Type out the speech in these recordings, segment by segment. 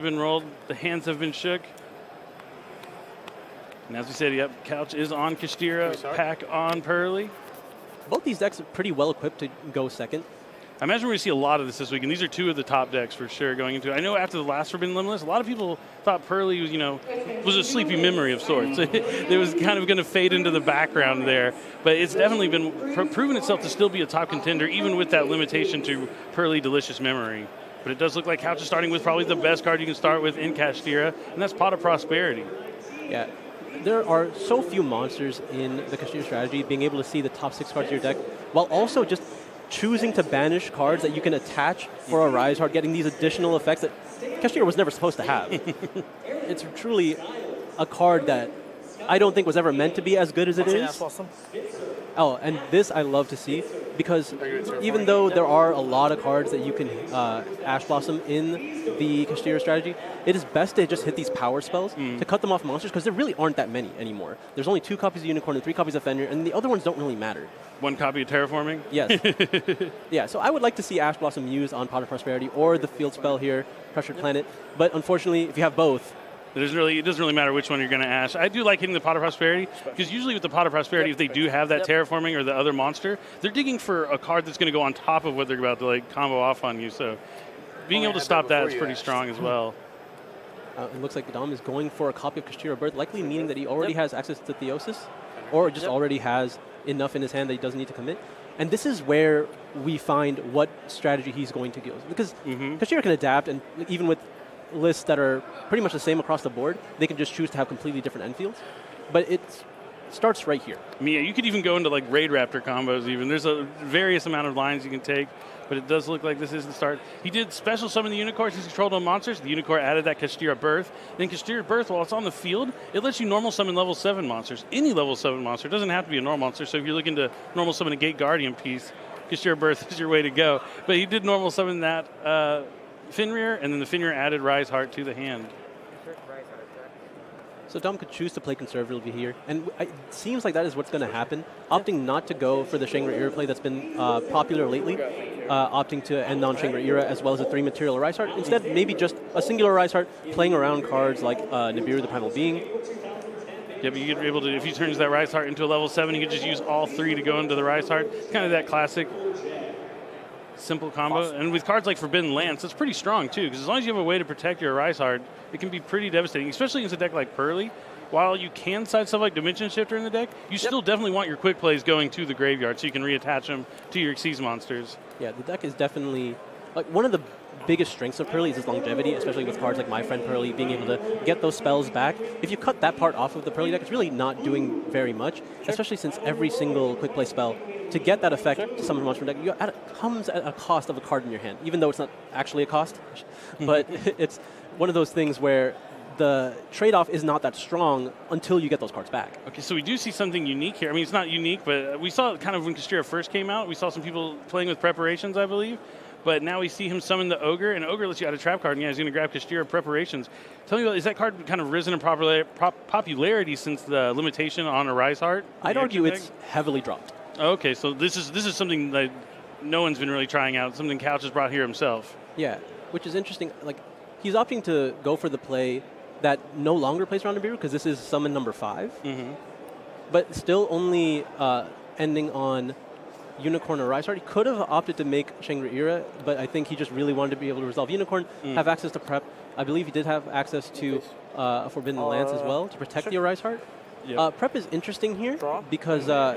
Been rolled, the hands have been shook. And as we said, yep, Couch is on Kashtira, Pack on Purrely. Both these decks are pretty well equipped to go second. I imagine we're going to see a lot of this week, and these are two of the top decks for sure going into it. I know after the last Forbidden Limitless, a lot of people thought Purrely was, was a sleepy memory of sorts. It was kind of going to fade into the background there, but it's definitely been proven itself to still be a top contender, even with that limitation to Purrely Delicious Memory. But it does look like Couch is starting with probably the best card you can start with in Kashtira, and that's Pot of Prosperity. Yeah, there are so few monsters in the Kashtira strategy, being able to see the top 6 cards of your deck, while also just choosing to banish cards that you can attach for a Rise Heart, getting these additional effects that Kashtira was never supposed to have. It's truly a card that I don't think was ever meant to be as good as it is. Oh, and this I love to see, because even though there are a lot of cards that you can Ash Blossom in the Kashtira strategy, it is best to just hit these power spells to cut them off monsters, because there really aren't that many anymore. There's only 2 copies of Unicorn and 3 copies of Fenrir, and the other ones don't really matter. 1 copy of Terraforming? Yes. Yeah, so I would like to see Ash Blossom used on Pot of Prosperity or the field spell here, Pressured Planet, but unfortunately, if you have both, it doesn't really matter which one you're going to Ash. I do like hitting the Pot of Prosperity, because usually with the Pot of Prosperity, if they do have that Terraforming or the other monster, they're digging for a card that's going to go on top of what they're about to combo off on you. So being able to stop that is pretty strong as well. It looks like Dom is going for a copy of Kashtira Birth, likely meaning that he already has access to Theosis, or just already has enough in his hand that he doesn't need to commit. And this is where we find what strategy he's going to go. Because Kashtira can adapt, and even with lists that are pretty much the same across the board, they can just choose to have completely different endfields. But it starts right here. I mean, yeah, you could even go into Raid Raptor combos even. There's a various amount of lines you can take, but it does look like this is the start. He did special summon the Unicorn since he controlled on monsters. The Unicorn added that Kashtira Birth. Then Kashtira Birth, while it's on the field, it lets you normal summon level 7 monsters. Any level 7 monster. It doesn't have to be a normal monster, so if you're looking to normal summon a Gate Guardian piece, Kashtira Birth is your way to go. But he did normal summon that Fenrir, and then the Fenrir added Rise Heart to the hand. So Dom could choose to play conservatively here, and it seems like that is what's going to happen, opting not to go for the Shangri-Ira play that's been popular lately, opting to end on Shangri-Ira as well as a 3-material Rise Heart. Instead, maybe just a singular Rise Heart, playing around cards like Nibiru the Primal Being. Yeah, but you could be able to, if he turns that Rise Heart into a level 7, you could just use all 3 to go into the Rise Heart. It's kind of that classic simple combo. Awesome. And with cards like Forbidden Lance, it's pretty strong too, because as long as you have a way to protect your Rise Heart, it can be pretty devastating, especially against a deck like Purrely. While you can side stuff like Dimension Shifter in the deck, you still definitely want your quick plays going to the graveyard so you can reattach them to your Xyz monsters. Yeah, the deck is definitely, one of the biggest strengths of Purrely is its longevity, especially with cards like My Friend Purrely, being able to get those spells back. If you cut that part off of the Purrely deck, it's really not doing very much, especially since every single quick play spell, to get that effect to summon a monster from the deck, comes at a cost of a card in your hand, even though it's not actually a cost. But it's one of those things where the trade-off is not that strong until you get those cards back. Okay, so we do see something unique here. I mean, it's not unique, but we saw it kind of when Kashtira first came out. We saw some people playing with Preparations, I believe. But now we see him summon the Ogre, and Ogre lets you add a trap card, and he's going to grab Kashtira Preparations. Tell me, is that card kind of risen in popularity since the limitation on a Rise Heart? I'd argue it's heavily dropped. Okay, so this is something that no one's been really trying out, something Couch has brought here himself. Yeah, which is interesting. He's opting to go for the play that no longer plays around Nibiru, because this is summon number 5. But still only ending on Unicorn or Rise Heart. He could have opted to make Shangri-Ira, but I think he just really wanted to be able to resolve Unicorn, have access to Prep. I believe he did have access to a Forbidden Lance as well to protect the Rise Heart. Prep is interesting here because, I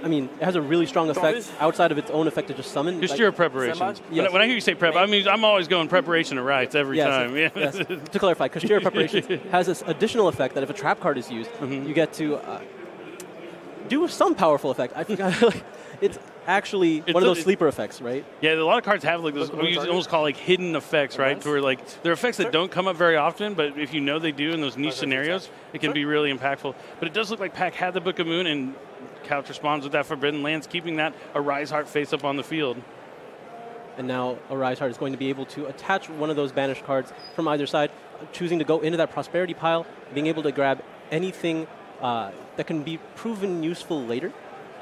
mean, it has a really strong effect outside of its own effect to just summon. Kashtira Preparations. Yes. When I hear you say Prep, I mean, I'm always going Preparation to Rights every time. Yes. To clarify, Kashtira Preparations has this additional effect that if a trap card is used, you get to do some powerful effect. I forgot. It's actually one of those sleeper effects, right? Yeah, a lot of cards have those, we almost call hidden effects, right? Where they're effects that don't come up very often, but if you know they do in those niche scenarios, it can be really impactful. But it does look like Pack had the Book of Moon, and Couch responds with that Forbidden Lance, keeping that a Rise Heart face up on the field. And now a Rise Heart is going to be able to attach one of those banished cards from either side, choosing to go into that Prosperity pile, being able to grab anything that can be proven useful later.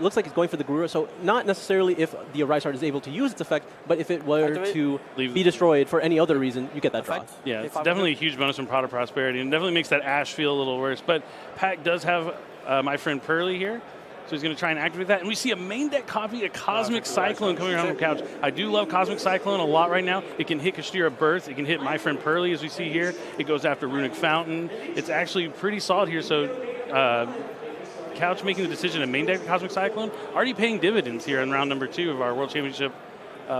looks like he's going for the Guru. So not necessarily if the Arise Heart is able to use its effect, but if it were to be destroyed for any other reason, you get that draw. Yeah, it's definitely a huge bonus from Pot of Prosperity, and definitely makes that Ash feel a little worse. But Pack does have my friend Purrely here, so he's going to try and activate that. And we see a main deck copy of Cosmic Cyclone coming around from Couch. I do love Cosmic Cyclone a lot right now. It can hit Kashtira Birth. It can hit my friend Purrely, as we see here. It goes after Runic Fountain. It's actually pretty solid here. So Couch making the decision to main deck Cosmic Cyclone, already paying dividends here in round number 2 of our World Championship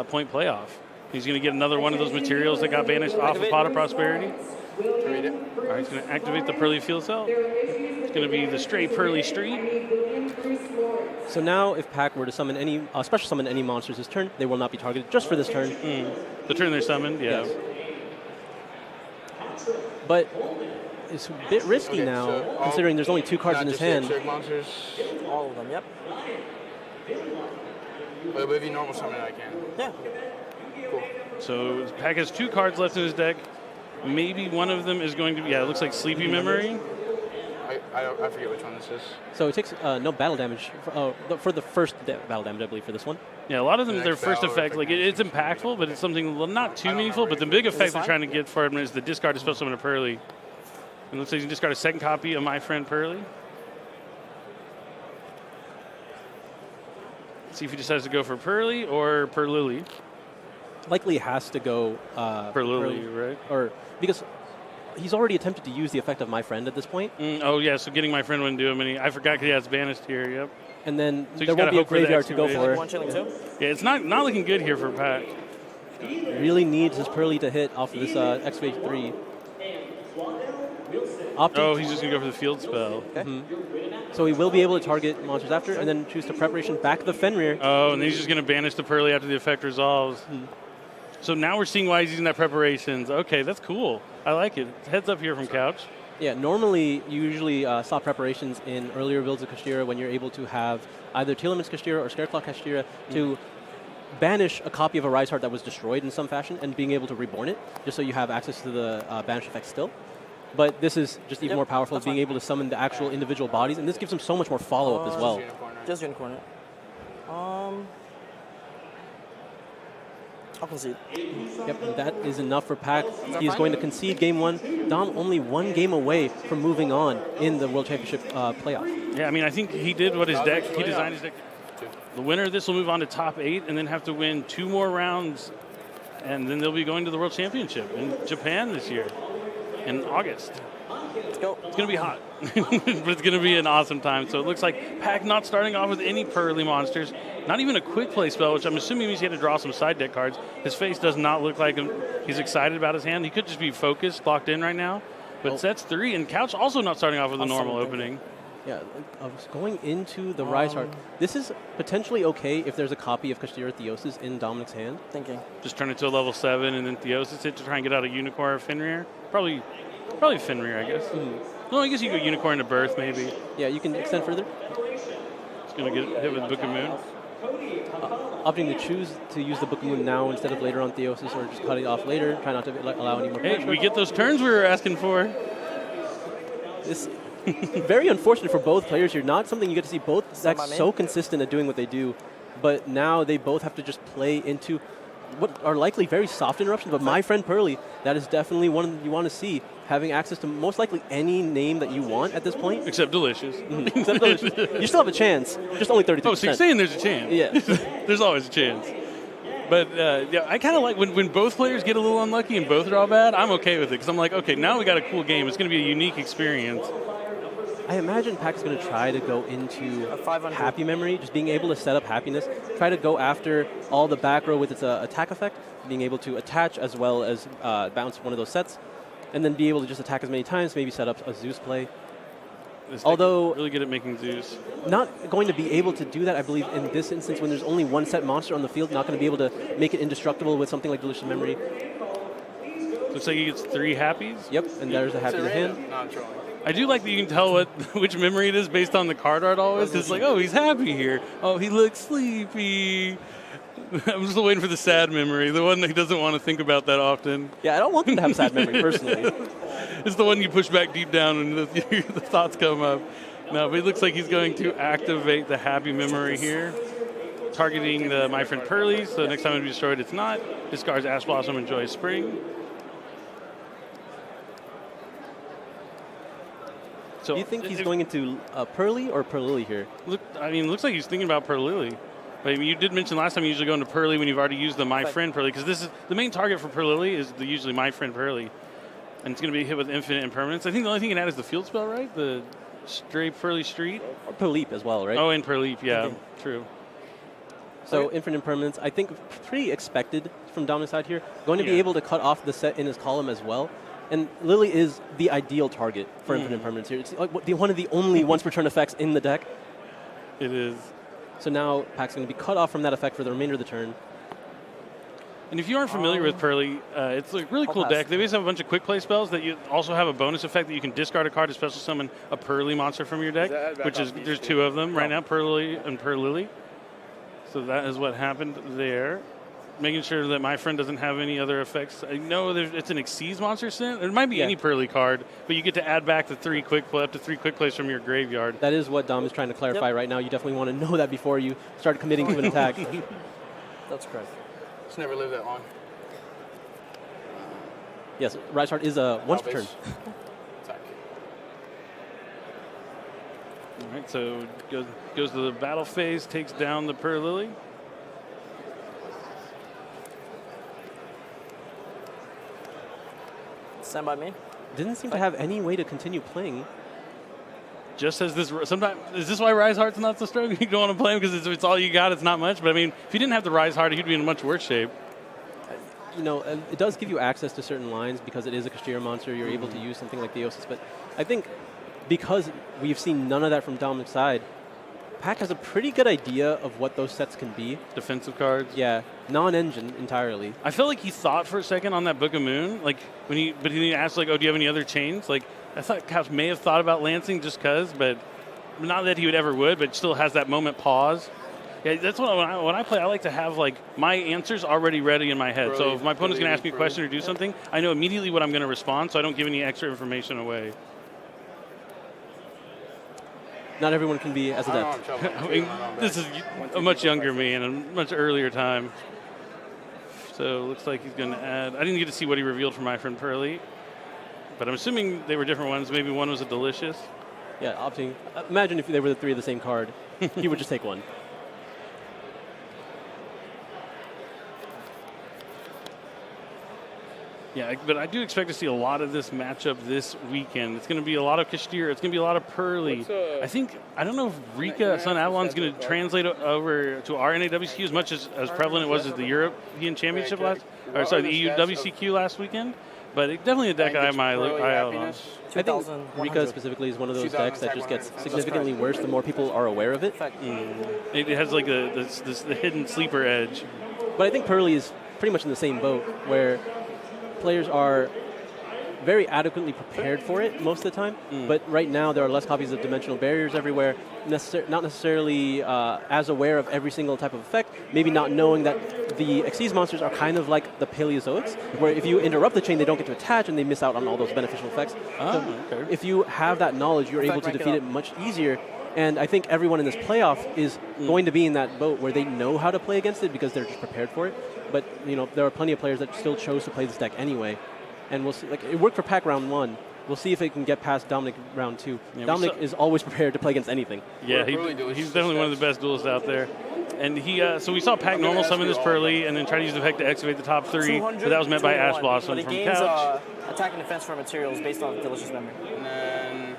point playoff. He's going to get another one of those materials that got banished off of Pot of Prosperity. All right, he's going to activate the Purrely Field Cell. It's going to be the Stray Purrely Street. So now, if Pack were to summon any, special summon any monsters this turn, they will not be targeted just for this turn. The turn they're summoned, yeah. Yes. But it's a bit risky now, considering there's only 2 cards in his hand. Monsters, all of them, yep. But if you normal summon it, I can. Yeah. Cool. So Pack has 2 cards left in his deck. Maybe one of them is going to be, it looks like Sleepy Memory. I forget which one this is. So it takes no battle damage for the first battle damage, I believe, for this one. Yeah, a lot of them, their first effect, like it's impactful, but it's something not too meaningful. But the big effect they're trying to get for him is the discard to spell summon a Purrely. And looks like you can discard a second copy of my friend Purrely. See if he decides to go for Purrely or Purrely. Likely has to go Purrely, right? Or because he's already attempted to use the effect of my friend at this point. Oh yeah, so getting my friend wouldn't do him any. I forgot he has banished here. Yep. And then so there won't be a graveyard to go for. Yeah, it's not looking good here for Pack. Really needs his Purrely to hit off of this excavate 3. He's just gonna go for the field spell. Okay. So he will be able to target monsters after, and then choose to preparation back the Fenrir. Oh, and then he's just gonna banish the Purrely after the effect resolves. So now we're seeing why he's using that preparations. Okay, that's cool. I like it. Heads up here from Couch. Yeah, normally you usually saw preparations in earlier builds of Kashtira when you're able to have either Telemans Kashtira or Scareclaw Kashtira to banish a copy of a Rise Heart that was destroyed in some fashion and being able to reborn it, just so you have access to the banish effect still. But this is just even more powerful, being able to summon the actual individual bodies, and this gives him so much more follow-up as well. Just Unicorn it. I'll concede. Yep, and that is enough for Pack. He is going to concede game 1. Dom only 1 game away from moving on in the World Championship playoff. Yeah, I mean, I think he did what his deck, he designed his deck. The winner of this will move on to top 8 and then have to win 2 more rounds, and then they'll be going to the World Championship in Japan this year in August. Let's go. It's going to be hot, but it's going to be an awesome time. So it looks like Pack not starting off with any Purrely monsters, not even a quick play spell, which I'm assuming means he had to draw some side deck cards. His face does not look like he's excited about his hand. He could just be focused, locked in right now. But sets 3, and Couch also not starting off with a normal opening. Yeah, I was going into the Rise Heart. This is potentially okay if there's a copy of Kashtira Theosis in Dominic's hand. Thinking. Just turn it to a level 7 and then Theosis it to try and get out a Unicorn or Fenrir. Probably Fenrir, I guess. No, I guess you go Unicorn to Birth, maybe. Yeah, you can extend further. It's going to get hit with Book of Moon. Opting to choose to use the Book of Moon now instead of later on Theosis, or just cut it off later. Try not to allow any more pressure. Hey, we get those turns we were asking for. This very unfortunate for both players here. Not something you get to see both decks so consistent at doing what they do, but now they both have to just play into what are likely very soft interruptions. But my friend Purrely, that is definitely one you want to see, having access to most likely any name that you want at this point. Except Delicious. Except Delicious. You still have a chance, just only 32%. Oh, so you're saying there's a chance? Yeah. There's always a chance. But yeah, I kind of like when both players get a little unlucky and both draw bad, I'm okay with it. Because I'm like, okay, now we got a cool game. It's going to be a unique experience. I imagine Pack is going to try to go into Happy Memory, just being able to set up Happiness, try to go after all the back row with its attack effect, being able to attach as well as bounce one of those sets, and then be able to just attack as many times, maybe set up a Zeus play. Although really good at making Zeus. Not going to be able to do that, I believe, in this instance when there's only one set monster on the field, not going to be able to make it indestructible with something like Delicious Memory. Looks like he gets 3 Happies. Yep, and there's a Happy in the hand. I do like that you can tell which memory it is based on the card art always. It's like, oh, he's happy here. Oh, he looks sleepy. I'm just waiting for the sad memory, the one that he doesn't want to think about that often. Yeah, I don't want them to have sad memory, personally. It's the one you push back deep down and the thoughts come up. No, but it looks like he's going to activate the Happy Memory here, targeting the My Friend Purrely, so next time it's destroyed, it's not. Discards Ash Blossom and Joyous Spring. So Do you think he's going into Purrely or Purrely here? Looks like he's thinking about Purrely. But I mean, you did mention last time you usually go into Purrely when you've already used the My Friend Purrely, because this is the main target for Purrely is usually My Friend Purrely, and it's going to be hit with infinite impermanence. I think the only thing you can add is the field spell, right? The stray Purrely Street. Or Purleap as well, right? Oh, and Purleap, yeah, true. So infinite impermanence, I think pretty expected from Dominic's side here. Going to be able to cut off the set in his column as well. And Lily is the ideal target for infinite impermanence here. It's like one of the only once per turn effects in the deck. It is. So now Pack's going to be cut off from that effect for the remainder of the turn. And if you aren't familiar with Purrely, it's a really cool deck. They basically have a bunch of quick play spells that you also have a bonus effect that you can discard a card to special summon a Purrely monster from your deck, which is, there's two of them right now, Purrely and Purrely. So that is what happened there. Making sure that my friend doesn't have any other effects. I know it's an Xyz monster sent. It might be any Purrely card, but you get to add back the up to three quick plays from your graveyard. That is what Dom is trying to clarify right now. You definitely want to know that before you start committing to an attack. That's correct. Just never lived that long. Yes, Rise Heart is a once per turn. Attack. All right, so goes to the battle phase, takes down the Purrely. Stand by me. Didn't seem to have any way to continue playing. Just as this, sometimes is this why Rise Heart's not so strong? You don't want to play him because it's all you got. It's not much. But I mean, if you didn't have the Rise Heart, he'd be in much worse shape. You know, it does give you access to certain lines because it is a Kashtira monster. You're able to use something like Theosis. But I think because we've seen none of that from Dominic's side, Pack has a pretty good idea of what those sets can be. Defensive cards. Yeah, non-engine entirely. I felt like he thought for a second on that Book of Moon, like but he asked like, "Oh, do you have any other chains?" Like I thought Couch may have thought about Lancing just because, but not that he would, but still has that moment pause. Yeah, that's what when I play, I like to have like my answers already ready in my head. So if my opponent's going to ask me a question or do something, I know immediately what I'm going to respond, so I don't give any extra information away. Not everyone can be as adept. I mean, this is a much younger me and a much earlier time. So it looks like he's going to add. I didn't get to see what he revealed for My Friend Purrely, but I'm assuming they were different ones. Maybe one was a Delicious. Yeah, opting. Imagine if they were the three of the same card. He would just take one. Yeah, but I do expect to see a lot of this matchup this weekend. It's going to be a lot of Kashtira. It's going to be a lot of Purrely. I don't know if Rika Sun Avalon's going to translate over to our NAWCQ as much as prevalent it was at the European Championship the EU WCQ last weekend. But it's definitely a deck I have my eye out on. I think Rika specifically is one of those decks that just gets significantly worse the more people are aware of it. It has like the hidden sleeper edge. But I think Purrely is pretty much in the same boat where players are very adequately prepared for it most of the time, but right now there are less copies of Dimensional Barriers everywhere, not necessarily as aware of every single type of effect, maybe not knowing that the Xyz monsters are kind of like the Paleozoics, where if you interrupt the chain, they don't get to attach and they miss out on all those beneficial effects. If you have that knowledge, you're able to defeat it much easier. And I think everyone in this playoff is going to be in that boat where they know how to play against it because they're just prepared for it. But you know, there are plenty of players that still chose to play this deck anyway. And we'll see. Like it worked for Pack round 1. We'll see if it can get past Dominic round 2. Yeah, Dominic is always prepared to play against anything. Yeah, he's definitely one of the best duelists out there. And so we saw Pack normal summon this Purrely and then try to use the effect to excavate the top 3, but that was met by Ash Blossom from Couch. Attack and defense for materials based on Delicious Memory. And then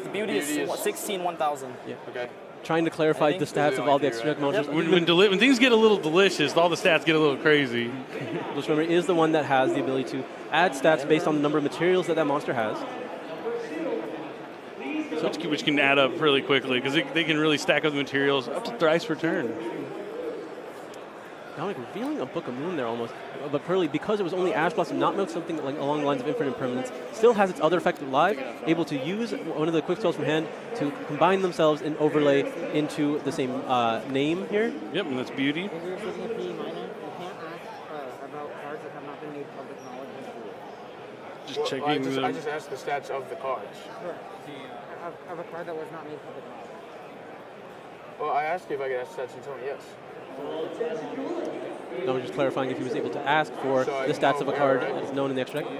the beauty is 16 1000. Yeah. Okay. Trying to clarify the stats of all the extra monsters. When things get a little delicious, all the stats get a little crazy. Delicious Memory is the one that has the ability to add stats based on the number of materials that monster has. Which can add up really quickly because they can really stack up the materials up to thrice per turn. Dominic revealing a Book of Moon there almost. But Purrely, because it was only Ash Blossom, not milk something like along the lines of Infinite Impermanence, still has its other effect live, able to use one of the quick spells from hand to combine themselves and overlay into the same name here. Yep, and that's Beauty. If you're sitting at P minor, you can't ask about cards that have not been made public knowledge in the just Well, checking. I just asked the stats of the cards. Sure. Of a card that was not made public. Well, I asked you if I could ask the stats, you told me yes. I was just clarifying if he was able to ask for So the stats of a card right? that is known in the extra deck.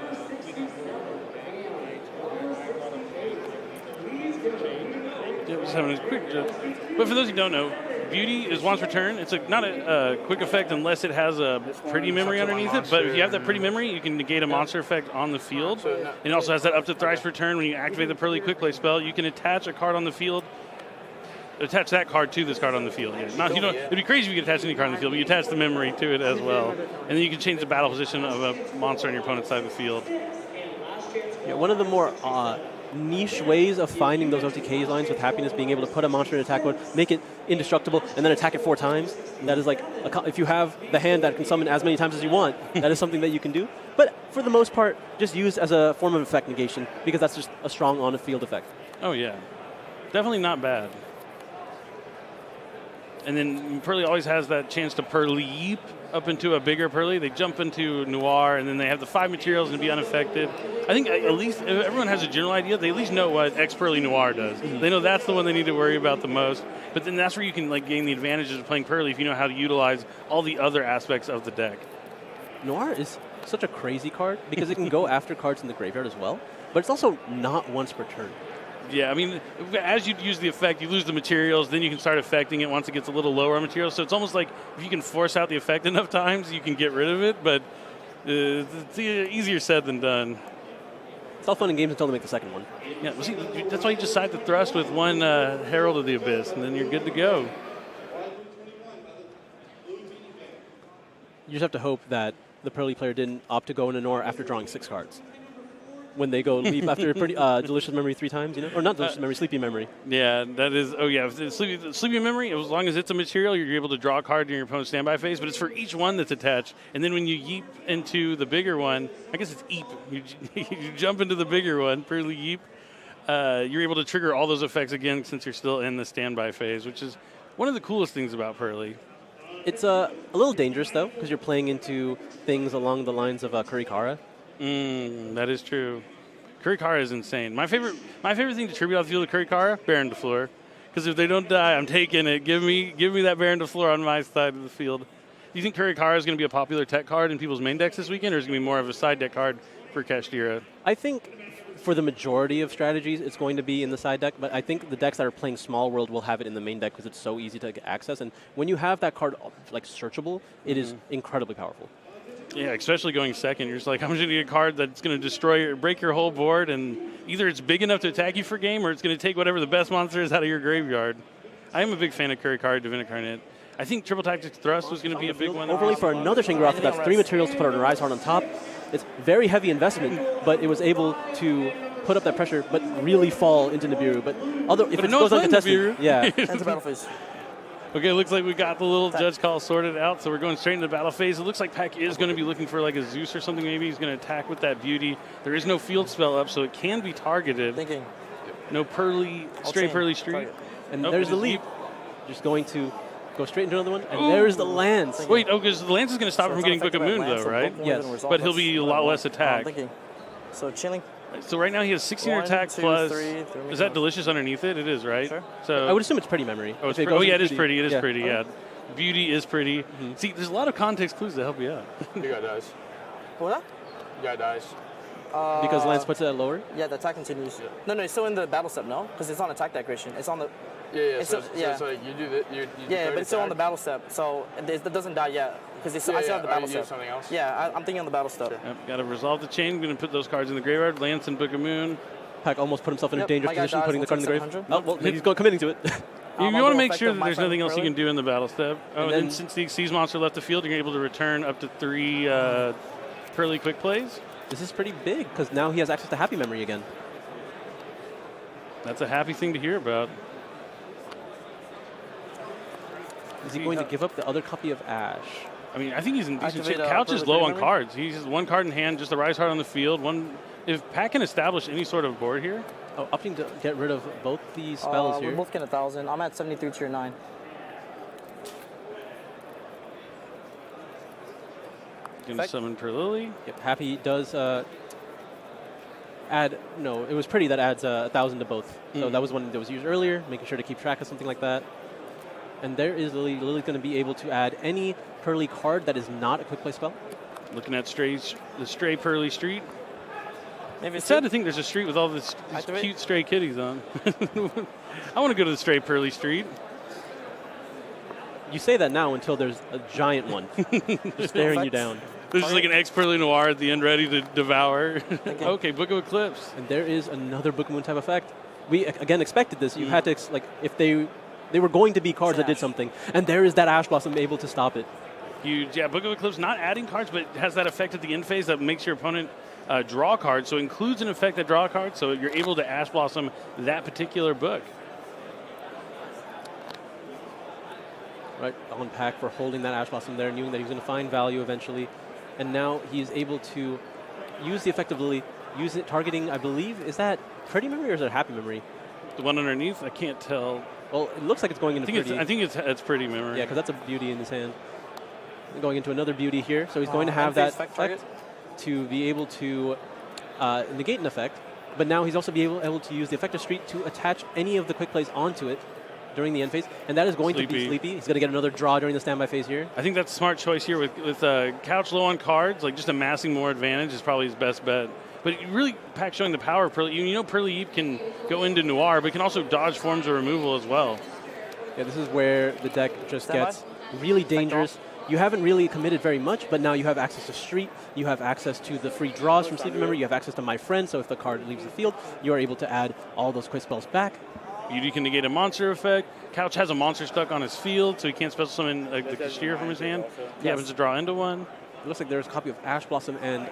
Yeah, just having a quick joke. But for those who don't know, Beauty is once per turn. It's not a quick effect unless it has a pretty memory underneath it. But if you have that pretty memory, you can negate a monster effect on the field. And it also has that up to thrice per turn. When you activate the Purrely quick play spell, you can attach a card on the field. Attach that card to this card on the field. Yeah. Not, you know, it'd be crazy if you could attach any card on the field, but you attach the memory to it as well. And then you can change the battle position of a monster on your opponent's side of the field. Yeah, one of the more niche ways of finding those OTK lines with Happiness, being able to put a monster in attack mode, make it indestructible, and then attack it 4 times. That is like, if you have the hand that can summon as many times as you want, that is something that you can do. But for the most part, just used as a form of effect negation, because that's just a strong on-the-field effect. Oh, yeah. Definitely not bad. And then Purrely always has that chance to Purrely up into a bigger Purrely. They jump into Noir, and then they have the 5 materials and be unaffected. I think at least if everyone has a general idea, they at least know what X Purrely Noir does. They know that's the one they need to worry about the most. But then that's where you can gain the advantages of playing Purrely if you know how to utilize all the other aspects of the deck. Noir is such a crazy card because it can go after cards in the graveyard as well, but it's also not once per turn. Yeah, I mean, as you use the effect, you lose the materials, then you can start affecting it once it gets a little lower on materials. So it's almost like if you can force out the effect enough times, you can get rid of it, but it's easier said than done. It's all fun and games until they make the second one. Yeah, well, see, that's why you just side the thrust with one Herald of the Abyss, and then you're good to go. You just have to hope that the Purrely player didn't opt to go into Noir after drawing 6 cards. When they go leap after pretty delicious memory 3 times, you know, or not delicious memory, sleepy memory. Yeah, that is. Oh yeah, sleepy memory. As long as it's a material, you're able to draw a card during your opponent's standby phase. But it's for each one that's attached. And then when you yeep into the bigger one, I guess it's eep. You jump into the bigger one, Purrely yeep. You're able to trigger all those effects again since you're still in the standby phase, which is one of the coolest things about Purrely. It's a little dangerous though, because you're playing into things along the lines of Kurikara. That is true. Kurikara is insane. My favorite thing to tribute off the field of Kurikara, Baron de Fleur. Because if they don't die, I'm taking it. Give me that Baron de Fleur on my side of the field. Do you think Kurikara is going to be a popular tech card in people's main decks this weekend, or is it going to be more of a side deck card for Kashtira? I think for the majority of strategies, it's going to be in the side deck, but I think the decks that are playing Small World will have it in the main deck because it's so easy to get access. And when you have that card searchable, it is incredibly powerful. Yeah, especially going second. You're just like, I'm going to need a card that's going to destroy or break your whole board, and either it's big enough to attack you for game, or it's going to take whatever the best monster is out of your graveyard. I am a big fan of Kurikara Divinity. I think Triple Tactics Thrust was going to be a big one. Overly for another Shingrath, that's 3 materials to put on a Rise Heart on top. It's very heavy investment, but it was able to put up that pressure, but really fall into Nibiru. But if it goes uncontested, yeah. Enter battle phase. Okay, it looks like we got the little judge call sorted out, so we're going straight into the battle phase. It looks like Pack is going to be looking for like a Zeus or something. Maybe he's going to attack with that Beauty. There is no field spell up, so it can be targeted. Thinking. No Purrely, straight Purrely Street. Target. And there's the leap. Just going to go straight into another one, and there's the Lance. Wait, because the Lance is going to stop him from getting Book of Moon, though, right? Yes. But he'll be a lot less attack. So chilling. So right now he has 16 attack plus. Is that Delicious underneath it? It is, right? Sure. So I would assume it's pretty memory. Oh, yeah, it is pretty. It is pretty, yeah. Beauty is pretty. See, there's a lot of context clues to help you out. You got dice. What was You got dice. that? Because Lance puts it at lower? Yeah, the attack continues. No, it's still in the battle step, no? Because it's on attack decoration. It's on the. Yeah. It's So yeah. it's like you do that. You Yeah, but it's still on the attack. battle step, so it doesn't die yet. Because I still have the battle you do step. something else? Yeah, I'm thinking on the battle step. Yep, got to resolve the chain. Going to put those cards in the graveyard. Lance and Book of Moon. Pack almost put himself in a Yep, dangerous my guy position, dies, putting the we'll card in the take grave. 700. Oh, well, he's committing to it. You I'll want to go make effect sure of that my there's friend nothing else you Purrely. can do in the battle step. Oh, and then since the Exceeds monster left the field, you're able to return up to 3 Purrely quick plays. This is pretty big, because now he has access to Happy Memory again. That's a happy thing to hear about. Is he going to give up the other copy of Ash? I mean, I think he's in decent Activate, shape. Couch is Purrely low on memory? cards. He's just 1 card in hand, just a Rise Heart on the field. If Pat can establish any sort of board here. Oh, opting to get rid of both these spells We're here. both getting 1,000. I'm at 73 tier 9. Going to summon Purrely. Yep, Happy does it was Pretty that adds 1,000 to both. So that was one that was used earlier, making sure to keep track of something like that. And there is Lily. Lily's going to be able to add any Purrely card that is not a quick play spell. Looking at the stray Purrely street. Maybe It's sad to think there's a street with all these cute stray kitties on. I want to go to the stray Purrely street. You say that now until there's a giant one just staring you down. There's just like an ex-Purrely Noir at the end ready to devour. Okay, Book of Eclipse. And there is another Book of Moon type effect. We, again, expected this. You had to, if they were going to be cards that did something. And there is that Ash Blossom able to stop it. Huge. Yeah, Book of Eclipse not adding cards, but has that effect at the end phase that makes your opponent draw cards. So it includes an effect that draw cards, so you're able to Ash Blossom that particular book. Right, on Pack for holding that Ash Blossom there, knowing that he's going to find value eventually. And now he's able to use the effect of Lily, use it targeting, I believe, is that Pretty Memory or is it Happy Memory? The one underneath, I can't tell. Well, it looks like it's going into Pretty. I think it's Pretty Memory. Yeah, because that's a beauty in his hand. Going into another beauty here, so he's going to have that effect to be able to negate an effect, but now he's also be able to use the Effective Street to attach any of the quick plays onto it during the end phase, and that is going to be Sleepy. He's going to get another draw during the standby phase here. I think that's a smart choice here with Couch low on cards, like just amassing more advantage is probably his best bet. But really, Pack showing the power of Purrely. You know Purrely Eep can go into Noir, but can also dodge forms of removal as well. Yeah, this is where the deck just gets really dangerous. You haven't really committed very much, but now you have access to Street, you have access to the free draws from Sleepy Memory, you have access to My Friend, so if the card leaves the field, you are able to add all those quick spells back. Beauty can negate a monster effect. Couch has a monster stuck on his field, so he can't special summon the Kashtira from his hand. He happens to draw into one. It looks like there's a copy of Ash Blossom and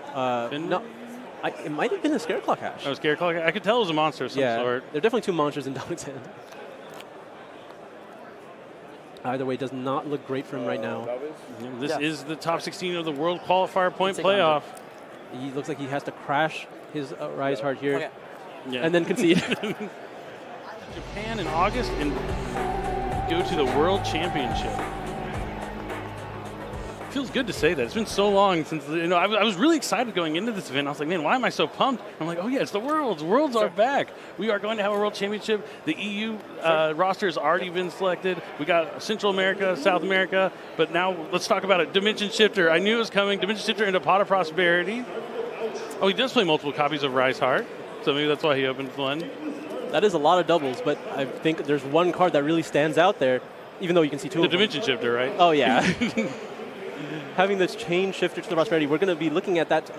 it might have been a Scareclaw Ash. Oh, Scareclaw. I could tell it was a monster of some sort. There are definitely two monsters in Dominic's hand. Either way, does not look great for him right now. This is the top 16 of the World Qualifier point playoff. He looks like he has to crash his Rise Heart here and then concede. Japan in August and go to the World Championship. Feels good to say that. It's been so long since, I was really excited going into this event. I was like, man, why am I so pumped? I'm like, oh yeah, it's the Worlds. The Worlds are back. We are going to have a World Championship. The EU roster has already been selected. We got Central America, South America, but now let's talk about it. Dimension Shifter. I knew it was coming. Dimension Shifter into Pot of Prosperity. Oh, he does play multiple copies of Rise Heart, so maybe that's why he opened one. That is a lot of doubles, but I think there's one card that really stands out there, even though you can see two of them. The Dimension Shifter, right? Oh, yeah. Having this chain shifter to the Prosperity, we're going to be looking at that,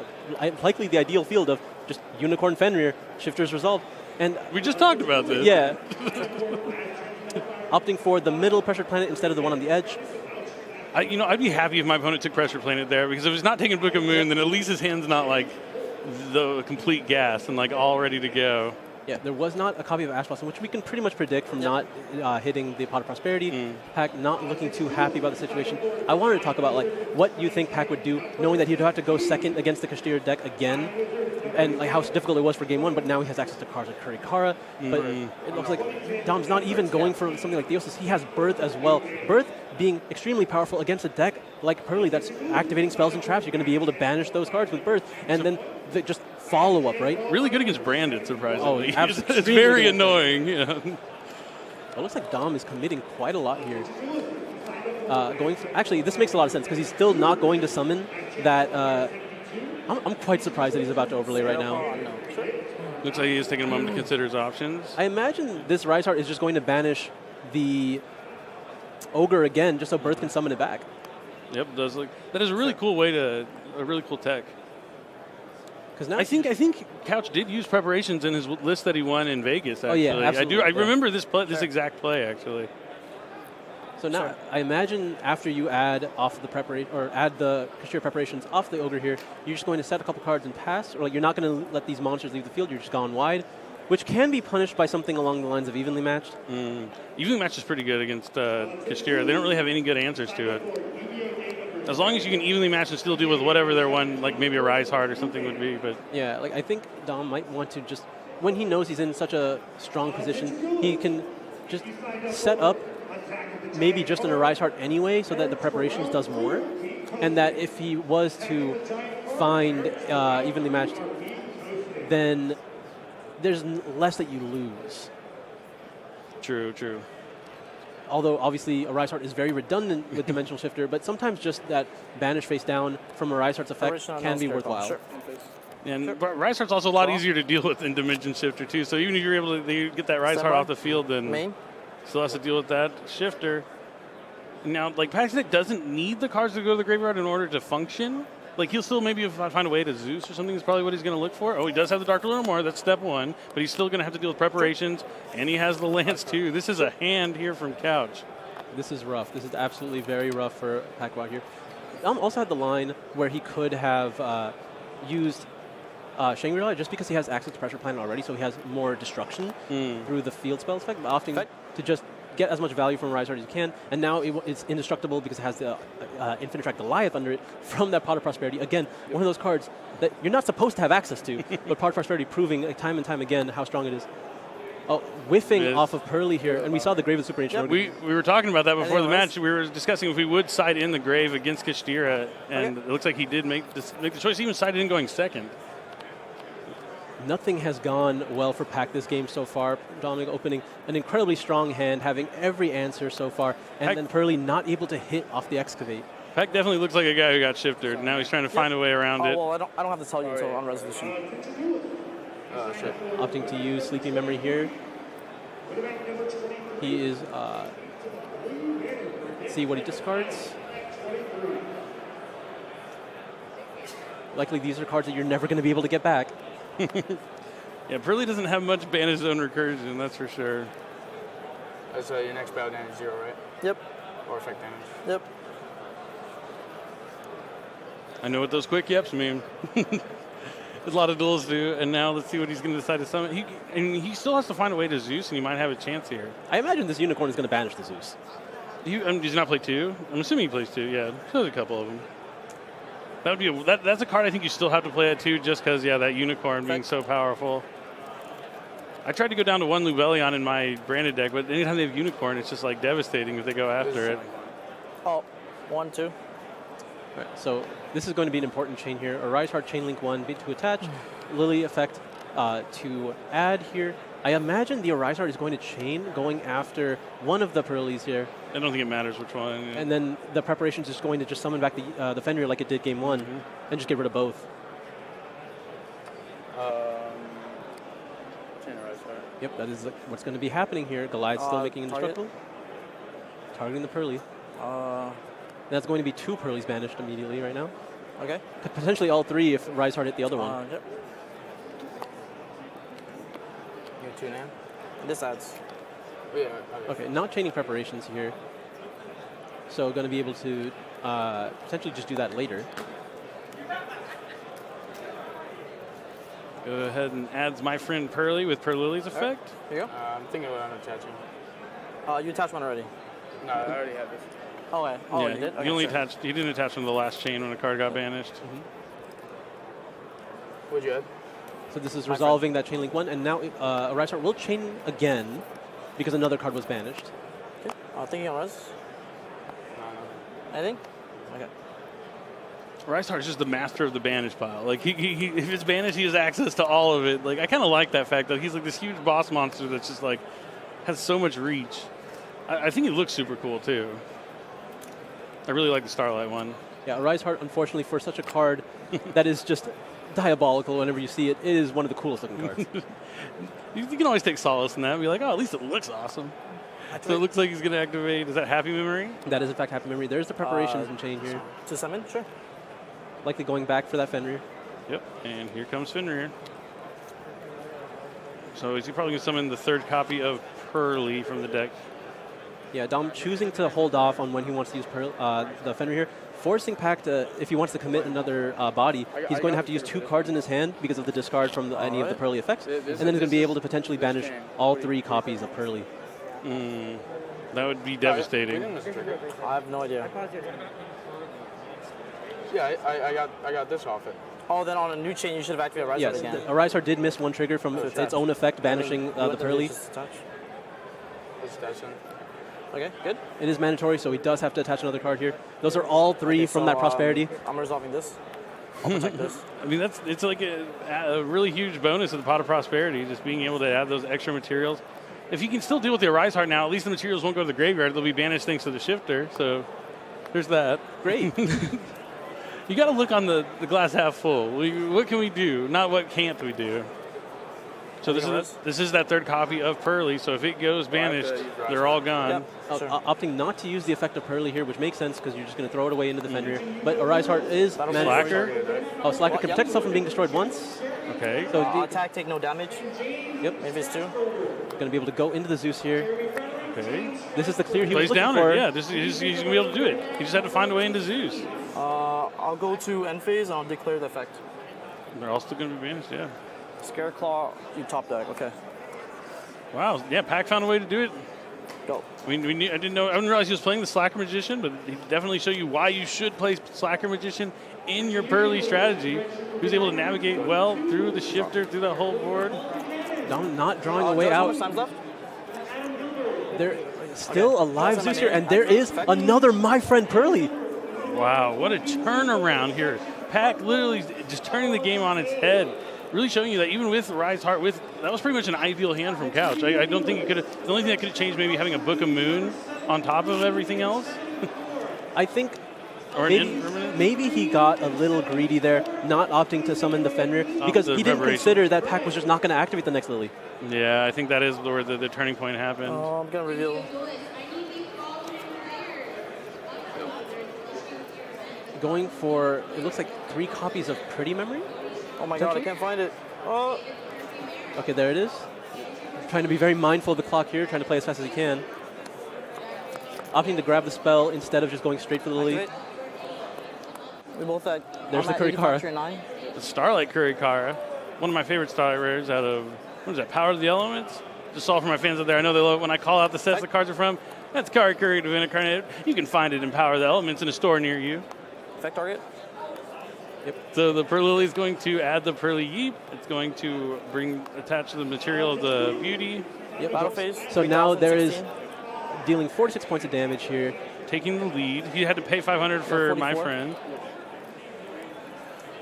likely the ideal field of just Unicorn Fenrir, Shifter's Resolve. And we just talked about this. Yeah. Opting for the middle Pressure Planet instead of the one on the edge. I'd be happy if my opponent took Pressure Planet there, because if he's not taking Book of Moon, then at least his hand's not like the complete gas and like all ready to go. Yeah, there was not a copy of Ash Blossom, which we can pretty much predict from not hitting the Pot of Prosperity. Pack not looking too happy about the situation. I wanted to talk about what you think Pack would do, knowing that he'd have to go second against the Kashtira deck again, and how difficult it was for game one, but now he has access to cards like Kurikara. But it looks like Dom's not even going for something like Theosis. He has Birth as well. Birth being extremely powerful against a deck like Purrely that's activating spells and traps. You're going to be able to banish those cards with Birth, and then just follow-up, right? Really good against Branded, surprisingly. Oh, absolutely. It's very annoying. Yeah. It looks like Dom is committing quite a lot here. Actually, this makes a lot of sense because he's still not going to summon that. I'm quite surprised that he's about to overlay right now. Looks like he is taking a moment to consider his options. I imagine this Rise Heart is just going to banish the Ogre again, just so Birth can summon it back. Yep, does look. That is a really cool way to a really cool tech. Because now I think Couch did use preparations in his list that he won in Vegas. Actually. Oh yeah, absolutely. I remember this exact play actually. So now I imagine after you add off the preparation or add the Kashtira preparations off the Ogre here, you're just going to set a couple cards and pass, or you're not going to let these monsters leave the field. You're just gone wide, which can be punished by something along the lines of evenly matched. Evenly matched is pretty good against Kashtira. They don't really have any good answers to it. As long as you can evenly match and still deal with whatever their one, like maybe a Rise Heart or something would be. But yeah, I think Dom might want to just, when he knows he's in such a strong position, he can just set up maybe just an Rise Heart anyway, so that the preparations does more, and that if he was to find evenly matched then there's less that you lose. True, true. Although obviously a Rise Heart is very redundant with Dimensional Shifter, but sometimes just that banish face down from a Rise Heart's effect Original can be no-scared ball. worthwhile. Sure. And Rise Heart's also a lot easier to deal with than Dimension Shifter too. So even if you're able to get that Rise Step Heart on. off the field, then Main. still has to deal with that Shifter. Now, like Paxton doesn't need the cards to go to the graveyard in order to function. Like he'll still maybe find a way to Zeus or something is probably what he's going to look for. Oh, he does have the Dark Little more. That's step one, but he's still going to have to deal with preparations, and he has the Lance too. This is a hand here from Couch. This is rough. This is absolutely very rough for Pakwak here. Also had the line where he could have used Shangri-La just because he has access to Pressure Planet already, so he has more destruction through the field spell effect, but opting to just get as much value from Rise Heart as you can, and now it's indestructible because it has the Infinite Track Goliath under it from that Pot of Prosperity. Again, one of those cards that you're not supposed to have access to, but Pot of Prosperity proving time and time again how strong it is. Oh, whiffing off of Purrely here, and we saw the Grave of Super Ancient. We were talking about that before the match. We were discussing if we would side in the Grave against Kashtira, and it looks like he did make the choice. He even sided in going second. Nothing has gone well for Pac this game so far. Dominic opening an incredibly strong hand, having every answer so far, and then Purrely not able to hit off the Excavate. Pac definitely looks like a guy who got shifted. Now he's trying to find a way around it. Well, I don't have to tell you until on resolution. Oh, shit. Opting to use Sleepy Memory here. He is, see what he discards. Likely these are cards that you're never going to be able to get back. Yeah, Purrely doesn't have much Banish Zone recursion, that's for sure. That's your next battle damage 0, right? Yep. Or effect damage. Yep. I know what those quick yeps mean. There's a lot of duels do, and now let's see what he's going to decide to summon. He still has to find a way to Zeus, and he might have a chance here. I imagine this Unicorn is going to banish the Zeus. Does he not play two? I'm assuming he plays two, yeah. There's a couple of them. That would be that's a card I think you still have to play at two just because, yeah, that Unicorn being so powerful. I tried to go down to one Lubellion in my branded deck, but anytime they have Unicorn, it's just like devastating if they go after it. Oh, 1, 2. Right, so this is going to be an important chain here. A Rise Heart Chain Link 1 to attach, Lily effect to add here. I imagine the Rise Heart is going to chain going after one of the Purrelys here. I don't think it matters which one. Yeah. And then the preparation is just going to just summon back the Fenrir like it did game one and just get rid of both. Chain Rise Heart. Yep, that is what's going to be happening here. Goliath's still making indestructible. Targeting the Purrely. That's going to be two Purrelys banished immediately right now. Okay. Potentially all three if Rise Heart hit the other one. Yep. You 2 now? This adds. Yeah. Okay, not chaining preparations here. So going to be able to potentially just do that later. Go ahead and adds my friend Purrely with Purrely's effect. Here you I'm thinking about unattaching. You attached one already. No, I already have this. Okay. Oh, yeah, you did? he Okay, only sure. attached. He didn't attach from the last chain when a card got banished. What'd you add? So this is resolving that chain link one, and now a Rise Heart will chain again because another card was banished. Okay. Thinking on res. No. Anything? Okay. Rise Heart is just the master of the banish pile. Like he if it's banished, he has access to all of it. Like I kind of like that fact that he's like this huge boss monster that's just like has so much reach. I think he looks super cool too. I really like the Starlight one. Yeah, a Rise Heart, unfortunately, for such a card that is just diabolical whenever you see it, it is one of the coolest looking cards. You can always take solace in that and be like, oh, at least it looks awesome. So it looks like he's going to activate, is that Happy Memory? That is, in fact, Happy Memory. There's the preparations and chain here. To summon? Sure. Likely going back for that Fenrir. Yep, and here comes Fenrir. So is he probably going to summon the third copy of Purrely from the deck? Yeah, Dom choosing to hold off on when he wants to use the Fenrir here, forcing Pac to, if he wants to commit another body, he's going to have to use two cards in his hand because of the discard from any of the Purrely effects, and then he's going to be able to potentially banish all three copies of Purrely. That would be devastating. I have no idea. Yeah, I got this off it. Oh, then on a new chain, you should have activated Rise Heart again. Yes, a Rise Heart did miss one trigger from its own effect, banishing the Purrely. Let's attach them. Okay, good. It is mandatory, so he does have to attach another card here. Those are all three from that Prosperity. I'm resolving this. I'll protect this. I mean, it's like a really huge bonus of the Pot of Prosperity, just being able to add those extra materials. If you can still deal with the Arise Heart now, at least the materials won't go to the graveyard. They'll be banished thanks to the shifter. So there's that. Great. You got to look on the glass half full. What can we do? Not what can't we do. So this is that third copy of Purrely. So if it goes banished, they're all gone. Yep, sure. Opting not to use the effect of Purrely here, which makes sense because you're just going to throw it away into the Fenrir. But Arise Heart is Slacker. Oh, Slacker can protect itself from being destroyed once. Okay. So Attack, take no damage. Yep. Maybe it's 2. Going to be able to go into the Zeus here. Okay. This is the clear he Plays was looking down for. it. Yeah, he's going to be able to do it. He just had to find a way into Zeus. I'll go to end phase and I'll declare the effect. They're all still going to be banished, yeah. Scare Claw, you top deck. Okay. Wow, yeah, Pack found a way to do it. Go. I didn't realize he was playing the Slacker Magician, but he definitely showed you why you should play Slacker Magician in your Purrely strategy. He was able to navigate well through the shifter, through that whole board. Not drawing a way How out. much time's left? There's still a live Zeus here, and there is another My Friend Purrely. Wow, what a turnaround here. Pack literally just turning the game on its head. Really showing you that even with Rise Heart, that was pretty much an ideal hand from Couch. I don't think it could have. The only thing that could have changed maybe having a Book of Moon on top of everything else. I think Or maybe he got a little greedy there, not opting to summon the Fenrir, because he didn't consider that Pack was just not going to activate the next Lily. Yeah, I think that is where the turning point happened. I'm going to reveal. Going for, it looks like 3 copies of Pretty Memory? Oh my god, I can't find it. Oh. Okay, there it is. Trying to be very mindful of the clock here, trying to play as fast as he can. Opting to grab the spell instead of just going straight for the Lily. We both had. There's the Kurikara. The Starlight Kurikara, one of my favorite Starlight rares out of, what is that, Power of the Elements? Just saw for my fans out there, I know they love it when I call out the sets the cards are from. That's Kurikara Divine Incarnate. You can find it in Power of the Elements in a store near you. Effect target? Yep. So the Purrely is going to add the Purrely Yeep. It's going to attach the material of the Beauty. Yep. Battle phase. So now there is dealing 46 points of damage here. Taking the lead. He had to pay 500 for My Friend.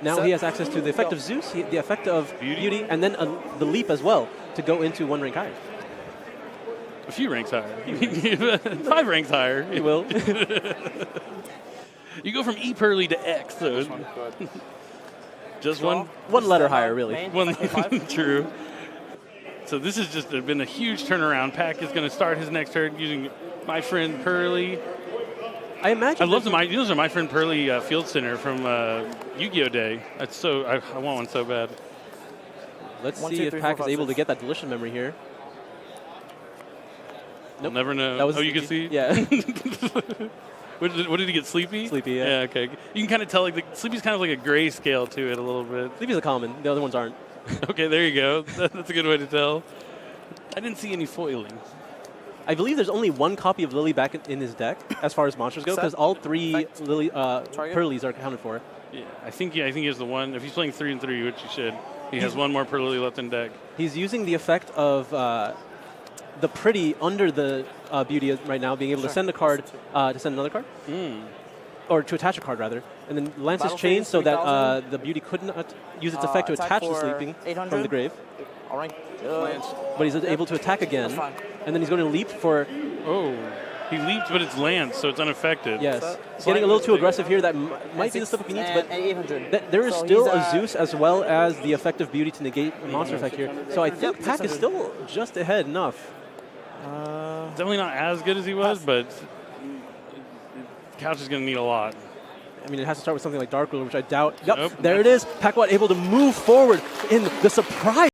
Now he has access to the effect of Zeus, the effect of Beauty, and then the leap as well to go into 1 rank higher. A few ranks higher. 5 ranks higher. You will. You go from E Purrely to X, so just one letter higher, really. One true. So this has just been a huge turnaround. Pack is going to start his next turn using My Friend Purrely. I imagine. I love those are My Friend Purrely Field Center from Yu-Gi-Oh! Day. That's so I want one so bad. Let's see if Pack is able to get that Delicious Memory here. Nope. We'll never know. That was you can see? Yeah. What did he get? Sleepy? Sleepy, yeah. Yeah, okay. You can kind of tell, Sleepy's kind of like a gray scale to it a little bit. Sleepy's a common. The other ones aren't. Okay, there you go. That's a good way to tell. I didn't see any foiling. I believe there's only 1 copy of Lily back in his deck as far as monsters go, because all 3 Lily Purrelys are accounted for. Yeah, I think he has the one. If he's playing 3 and 3, which he should, he has 1 more Purrely left in deck. He's using the effect of the Pretty under the Beauty right now, being able to send a card, to send another card, or to attach a card rather, and then Lance's Chain so that the Beauty could not use its effect to attach the Sleeping from the grave. All right. But he's able to attack again, and then he's going to leap for. Oh, he leaped, but it's Lance, so it's unaffected. Yes, getting a little too aggressive here. That might be the stuff he needs, but there is still a Zeus as well as the effect of Beauty to negate a monster effect here. So I think Pack is still just ahead enough. Definitely not as good as he was, but Couch is going to need a lot. I mean, it has to start with something like Dark Ruler, which I doubt. Yep, there it is. Pakwat able to move forward in the surprise.